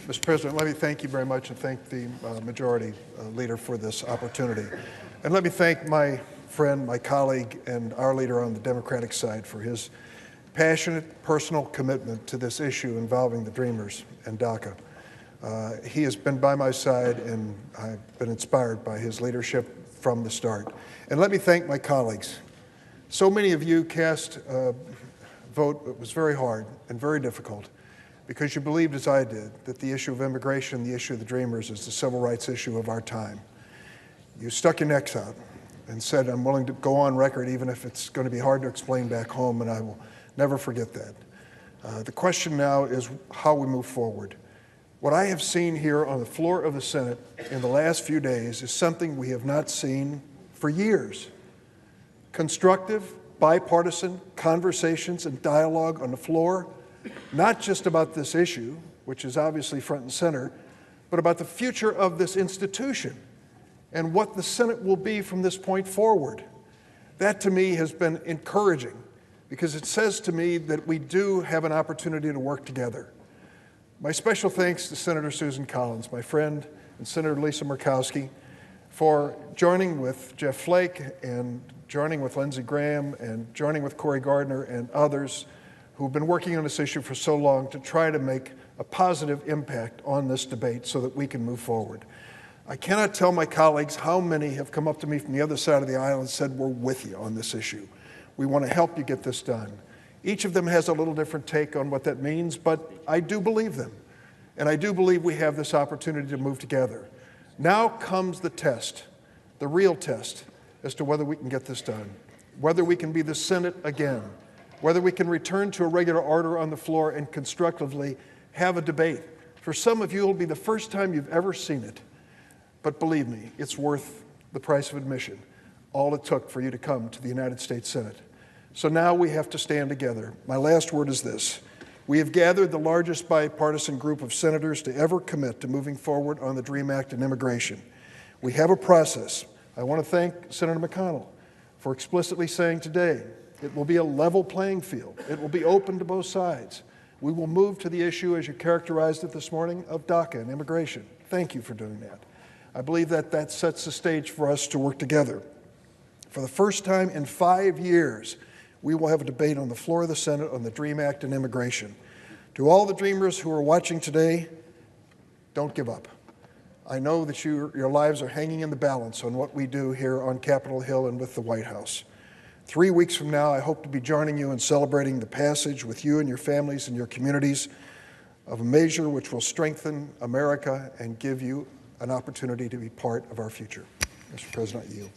Mr. President, let me thank you very much and thank the Majority Leader for this opportunity. And let me thank my friend, my colleague, and our leader on the Democratic side for his passionate personal commitment to this issue involving the Dreamers and DACA. He has been by my side, and I've been inspired by his leadership from the start. And let me thank my colleagues. So many of you cast a vote that was very hard and very difficult because you believed, as I did, that the issue of immigration, the issue of the Dreamers, is the civil rights issue of our time. You stuck your necks out and said, I'm willing to go on record even if it's going to be hard to explain back home, and I will never forget that. The question now is how we move forward. What I have seen here on the floor of the Senate in the last few days is something we have not seen for years. Constructive, bipartisan conversations and dialogue on the floor, not just about this issue, which is obviously front and center, but about the future of this institution and what the Senate will be from this point forward. That, to me, has been encouraging because it says to me that we do have an opportunity to work together. My special thanks to Senator Susan Collins, my friend, and Senator Lisa Murkowski for joining with Jeff Flake and joining with Lindsey Graham and joining with Cory Gardner and others who've been working on this issue for so long to try to make a positive impact on this debate so that we can move forward. I cannot tell my colleagues how many have come up to me from the other side of the aisle and said, we're with you on this issue. We want to help you get this done. Each of them has a little different take on what that means, but I do believe them. And I do believe we have this opportunity to move together. Now comes the test, the real test, as to whether we can get this done, whether we can be the Senate again, whether we can return to a regular order on the floor and constructively have a debate. For some of you, it'll be the first time you've ever seen it. But believe me, it's worth the price of admission, all it took for you to come to the United States Senate. So now we have to stand together. My last word is this. We have gathered the largest bipartisan group of senators to ever commit to moving forward on the DREAM Act and immigration. We have a process. I want to thank Senator McConnell for explicitly saying today it will be a level playing field. It will be open to both sides. We will move to the issue, as you characterized it this morning, of DACA and immigration. Thank you for doing that. I believe that that sets the stage for us to work together. For the first time in 5 years, we will have a debate on the floor of the Senate on the DREAM Act and immigration. To all the Dreamers who are watching today, don't give up. I know that your lives are hanging in the balance on what we do here on Capitol Hill and with the White House. 3 weeks from now, I hope to be joining you in celebrating the passage with you and your families and your communities of a measure which will strengthen America and give you an opportunity to be part of our future. Mr. President, I yield.